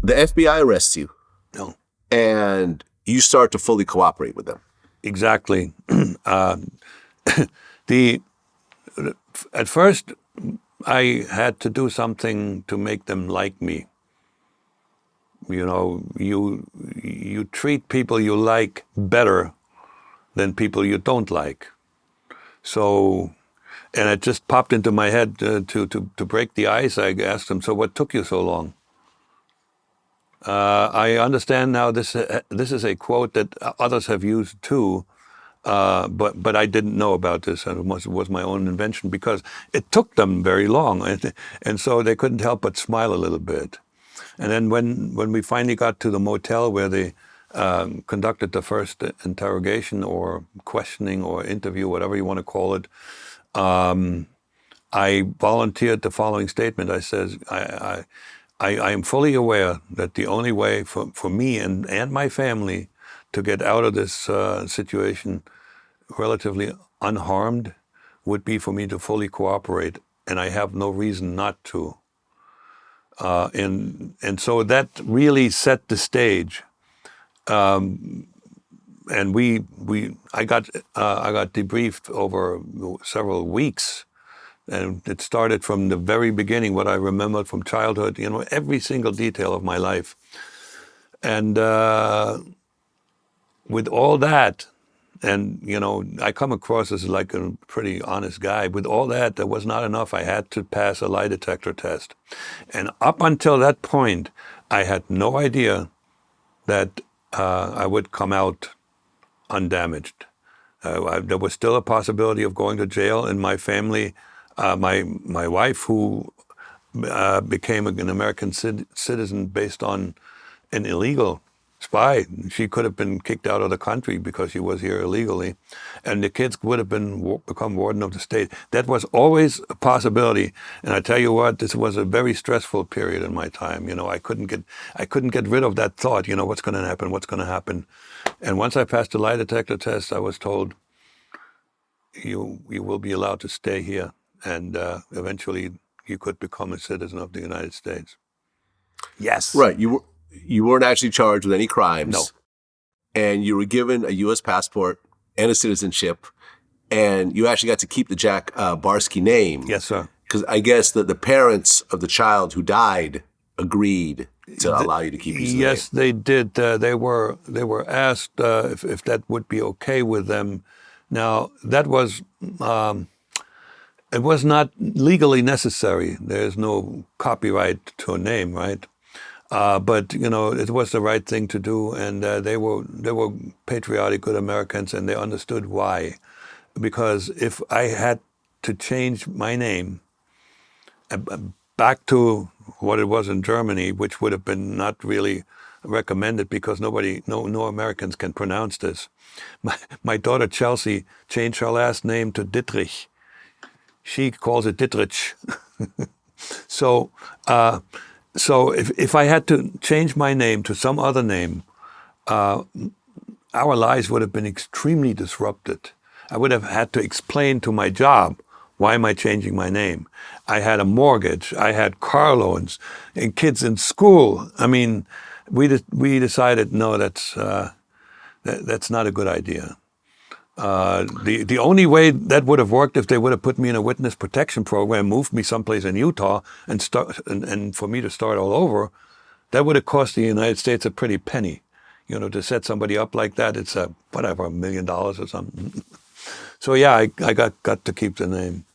the FBI arrests you. No. And you start to fully cooperate with them. Exactly. At first, I had to do something to make them like me. You know, you treat people you like better than people you don't like. So, and it just popped into my head to break the ice. I asked them, so what took you so long? I understand now this is a quote that others have used too, but I didn't know about this, and it was my own invention because it took them very long, and so they couldn't help but smile a little bit. And then when we finally got to the motel where they conducted the first interrogation or questioning or interview, whatever you want to call it, I volunteered the following statement. I says, I am fully aware that the only way for me and my family to get out of this situation relatively unharmed would be for me to fully cooperate, and I have no reason not to. And so that really set the stage. And I got debriefed over several weeks. And it started from the very beginning, what I remembered from childhood, you know, every single detail of my life. And with all that, and, you know, I come across as like a pretty honest guy. With all that, was not enough. I had to pass a lie detector test. And up until that point, I had no idea that I would come out undamaged. There was still a possibility of going to jail, and my family... My wife, who became an American citizen based on an illegal spy, she could have been kicked out of the country because she was here illegally, and the kids would have become warden of the state. That was always a possibility, and I tell you what, this was a very stressful period in my time. You know, I couldn't get rid of that thought. You know, what's going to happen? What's going to happen? And once I passed the lie detector test, I was told, you will be allowed to stay here. And eventually, you could become a citizen of the United States. Yes. Right. You weren't actually charged with any crimes. No. And you were given a U.S. passport and a citizenship, and you actually got to keep the Jack Barsky name. Yes, sir. Because I guess the parents of the child who died agreed to allow you to keep using the name. Yes, they did. They were asked if that would be okay with them. Now, that was... it was not legally necessary. There's no copyright to a name, right? But you know, it was the right thing to do, and they were patriotic, good Americans, and they understood why. Because if I had to change my name back to what it was in Germany, which would have been not really recommended because no Americans can pronounce this. My daughter Chelsea changed her last name to Dittrich. She calls it Dittrich. So if I had to change my name to some other name, our lives would have been extremely disrupted. I would have had to explain to my job, why am I changing my name? I had a mortgage, I had car loans, and kids in school. I mean, we decided, no, that's not a good idea. The only way that would have worked if they would have put me in a witness protection program, moved me someplace in Utah, and for me to start all over, that would have cost the United States a pretty penny. You know, to set somebody up like that, it's $1 million or something. So yeah, I got to keep the name.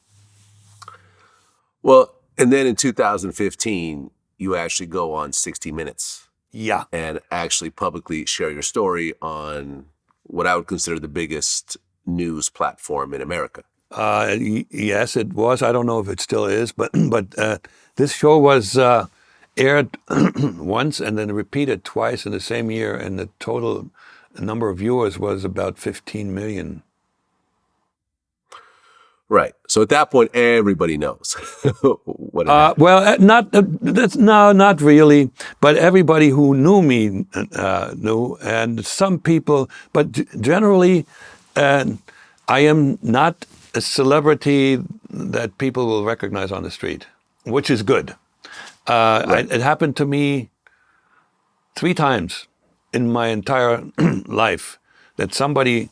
Well, and then in 2015, you actually go on 60 Minutes. Yeah. And actually publicly share your story on what I would consider the biggest news platform in America. Yes, it was. I don't know if it still is, but this show was aired once and then repeated twice in the same year, and the total number of viewers was about 15 million. Right. So at that point, everybody knows what not really. But everybody who knew me knew, and some people. But generally, I am not a celebrity that people will recognize on the street, which is good. Right. It happened to me 3 times in my entire life that somebody,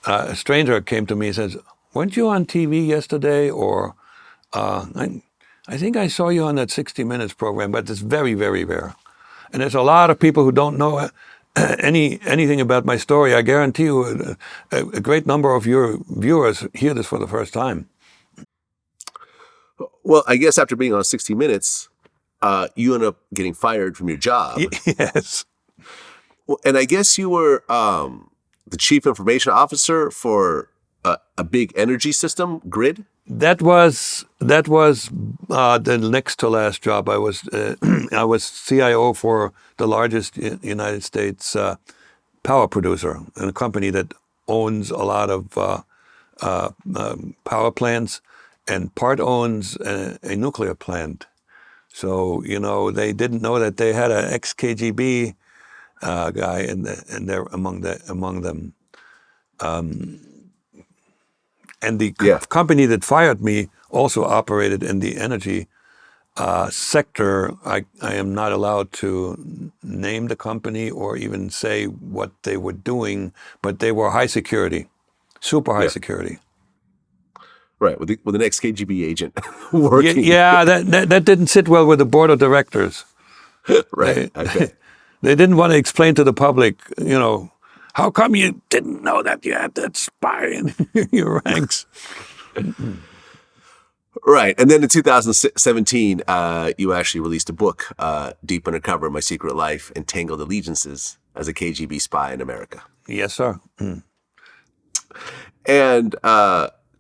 a stranger came to me and says, "Weren't you on TV yesterday?" Or, I think I saw you on that 60 Minutes program, but it's very, very rare. And there's a lot of people who don't know anything about my story. I guarantee you a great number of your viewers hear this for the first time. Well, I guess after being on 60 Minutes, you end up getting fired from your job. Yes. Well, and I guess you were the chief information officer for a big energy system, Grid? That was the next to last job. I was I was CIO for the largest United States power producer, and a company that owns a lot of power plants and part owns a nuclear plant. So they didn't know that they had an ex-KGB guy in there among them. And the company that fired me also operated in the energy sector. I am not allowed to name the company or even say what they were doing, but they were high security, super high security. Right, with an ex-KGB agent working. Yeah, that didn't sit well with the board of directors. Right, I bet. They didn't want to explain to the public, how come you didn't know that you had that spy in your ranks? Right. And then in 2017, you actually released a book, Deep Undercover, My Secret Life, Entangled Allegiances as a KGB Spy in America. Yes, sir. And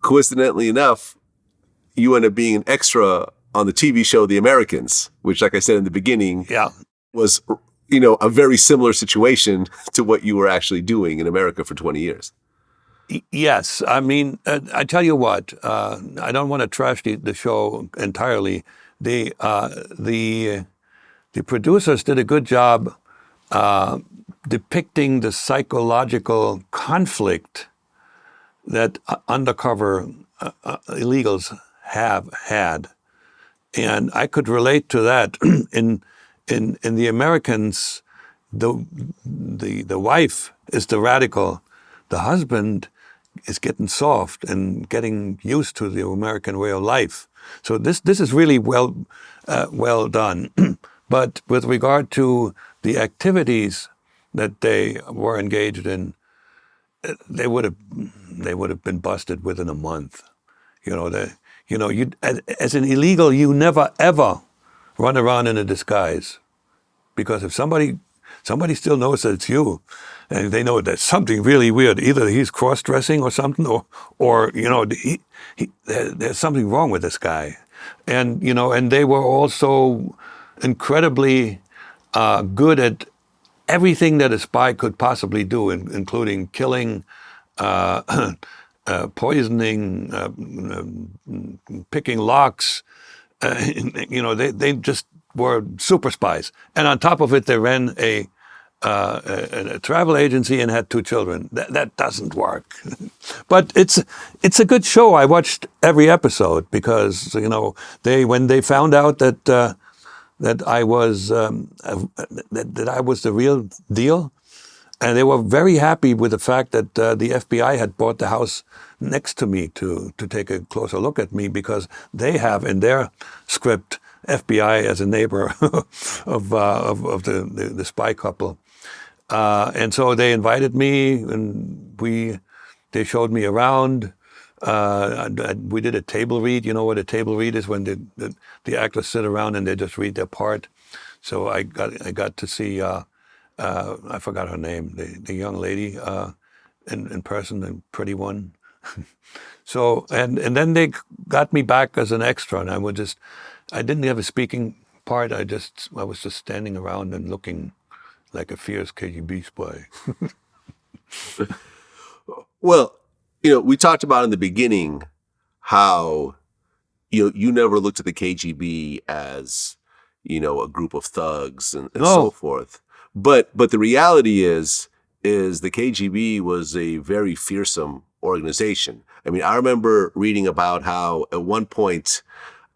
coincidentally enough, you end up being an extra on the TV show The Americans, which, like I said in the beginning, was a very similar situation to what you were actually doing in America for 20 years. Yes. I mean, I tell you what, I don't want to trash the show entirely. The producers did a good job depicting the psychological conflict that undercover illegals have had. And I could relate to that. In the Americans, the wife is the radical. The husband is getting soft and getting used to the American way of life. So this is really well done. But with regard to the activities that they were engaged in, they would have been busted within a month. As an illegal, you never ever run around in a disguise, because if somebody still knows that it's you, and they know there's something really weird, either he's cross-dressing or something, or there's something wrong with this guy, and they were also incredibly good at everything that a spy could possibly do, including killing, poisoning, picking locks. They just were super spies. And on top of it, they ran a travel agency and had 2 children. That doesn't work. But it's a good show. I watched every episode because when they found out that I was that I was the real deal, and they were very happy with the fact that the FBI had bought the house next to me to take a closer look at me, because they have in their script FBI as a neighbor of the spy couple, and so they invited me, and they showed me around. We did a table read. You know what a table read is? When the actors sit around and they just read their part. So I got to see. I forgot her name. The young lady in person, the pretty one. So and then they got me back as an extra, and I didn't have a speaking part. I was just standing around and looking like a fierce KGB spy. Well, we talked about in the beginning how you never looked at the KGB as a group of thugs and so forth. But the reality is the KGB was a very fearsome organization. I mean, I remember reading about how at one point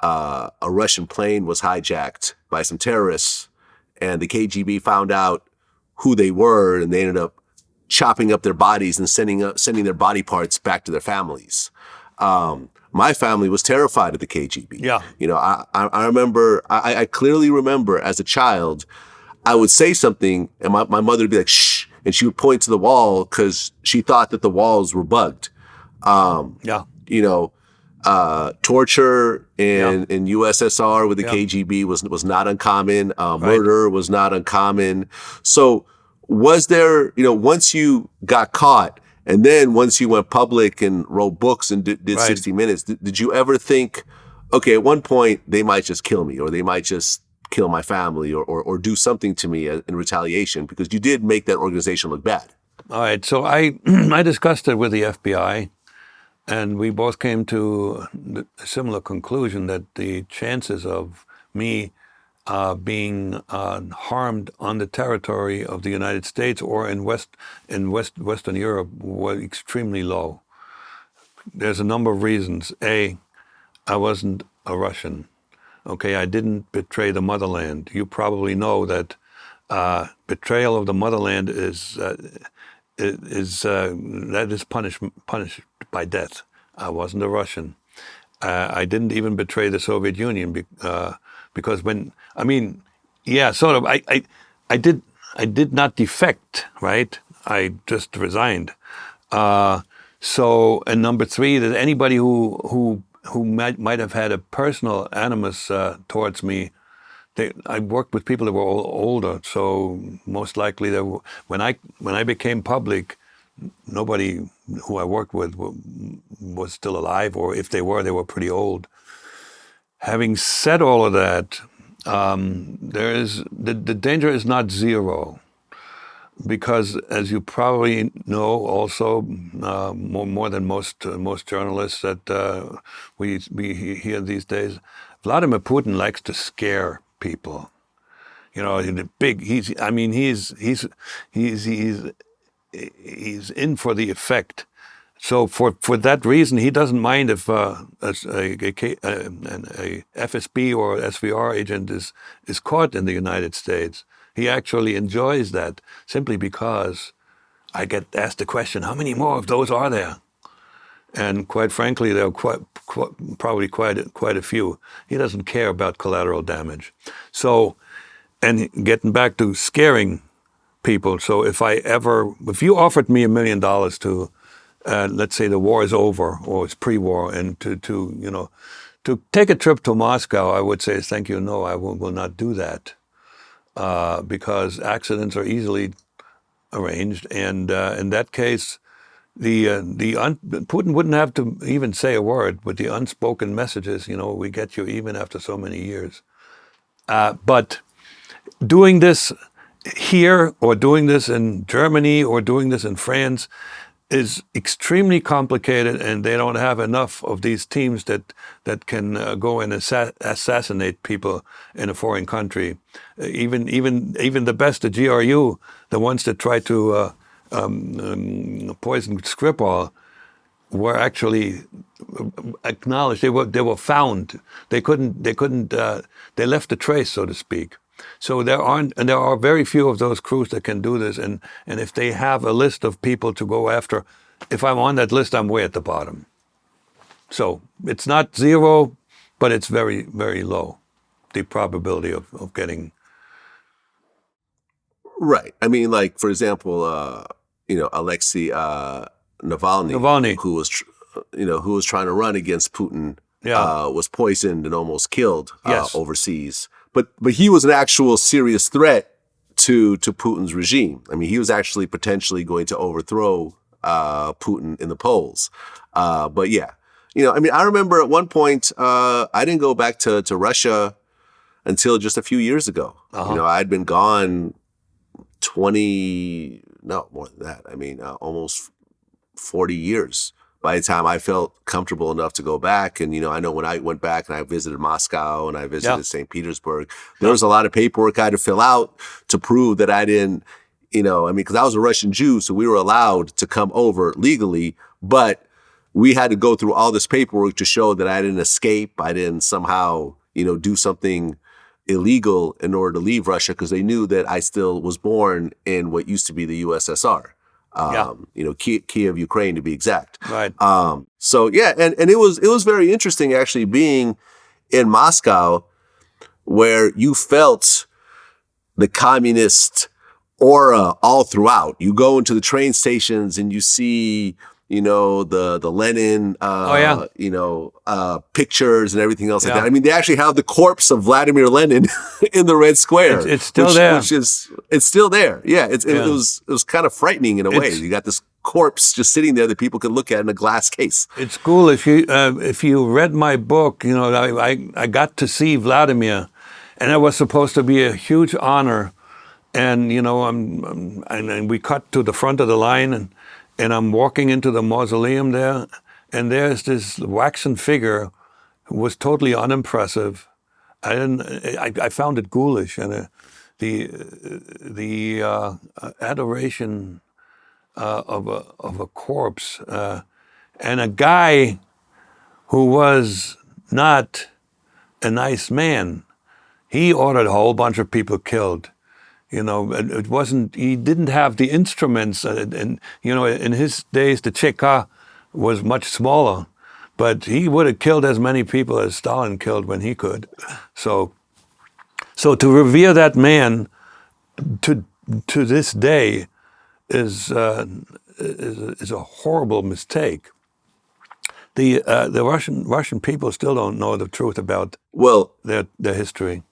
a Russian plane was hijacked by some terrorists, and the KGB found out who they were, and they ended up chopping up their bodies and sending their body parts back to their families. My family was terrified of the KGB. Yeah. I remember, I clearly remember as a child, I would say something and my mother would be like, shh, and she would point to the wall because she thought that the walls were bugged. Torture in USSR with the KGB was not uncommon. Murder was not uncommon. So was there, once you got caught, and then once you went public and wrote books and did 60 Minutes, did you ever think, okay, at one point they might just kill me, or they might just kill my family, or do something to me in retaliation, because you did make that organization look bad? All right. So I discussed it with the FBI, and we both came to a similar conclusion that the chances of me being harmed on the territory of the United States or in Western Europe were extremely low. There's a number of reasons. A, I wasn't a Russian. Okay, I didn't betray the motherland. You probably know that betrayal of the motherland is punished by death. I wasn't a Russian. I didn't even betray the Soviet Union because I did not defect, right? I just resigned. And number three, that anybody who might have had a personal animus towards me, I worked with people that were older, so most likely when I became public, nobody who I worked with was still alive, or if they were pretty old. Having said all of that, the danger is not zero, because as you probably know, also more than most journalists that we hear these days, Vladimir Putin likes to scare people. He's in for the effect. So for that reason, he doesn't mind if a FSB or SVR agent is caught in the United States. He actually enjoys that simply because I get asked the question, how many more of those are there? And quite frankly, there are probably quite a few. He doesn't care about collateral damage. So, and getting back to scaring people. So if you offered me $1 million to, let's say the war is over or it's pre-war, and to take a trip to Moscow, I would say, thank you, no, I will not do that, because accidents are easily arranged, and in that case, Putin wouldn't have to even say a word. With the unspoken messages, we get you even after so many years. But doing this here, or doing this in Germany, or doing this in France, is extremely complicated, and they don't have enough of these teams that can go and assassinate people in a foreign country. Even the best, the GRU, the ones that try to poison Skripal, were actually acknowledged. They were found. They left a trace, so to speak. So there are very few of those crews that can do this, and if they have a list of people to go after, if I'm on that list, I'm way at the bottom. So it's not zero, but it's very, very low, the probability of getting. Right. I mean, like, for example, Alexei Navalny, who was trying to run against Putin, was poisoned and almost killed overseas. But he was an actual serious threat to Putin's regime. I mean, he was actually potentially going to overthrow Putin in the polls. But yeah, I remember at one point, I didn't go back to Russia until just a few years ago. I'd been gone more than that. Almost 40 years by the time I felt comfortable enough to go back. And, I know when I went back and I visited Moscow and I visited St. Petersburg, there was a lot of paperwork I had to fill out to prove that I didn't, because I was a Russian Jew, so we were allowed to come over legally, but we had to go through all this paperwork to show that I didn't escape. I didn't somehow, do something, illegal in order to leave Russia because they knew that I still was born in what used to be the USSR. Kiev, Ukraine, to be exact. Right. So yeah, and it was very interesting actually being in Moscow, where you felt the communist aura all throughout. You go into the train stations and you see, the Lenin, pictures and everything else like that. I mean, they actually have the corpse of Vladimir Lenin in the Red Square. It's still there. It's still there. Yeah, it was kind of frightening in a way. You got this corpse just sitting there that people could look at in a glass case. It's cool if you read my book. I got to see Vladimir, and it was supposed to be a huge honor. And and we cut to the front of the line, and I'm walking into the mausoleum there, and there's this waxen figure who was totally unimpressive. I found it ghoulish, and the adoration of a corpse and a guy who was not a nice man. He ordered a whole bunch of people killed. It wasn't. He didn't have the instruments, and in his days the Cheka was much smaller, but he would have killed as many people as Stalin killed when he could. So to revere that man to this day is a horrible mistake. The Russian people still don't know the truth about their history.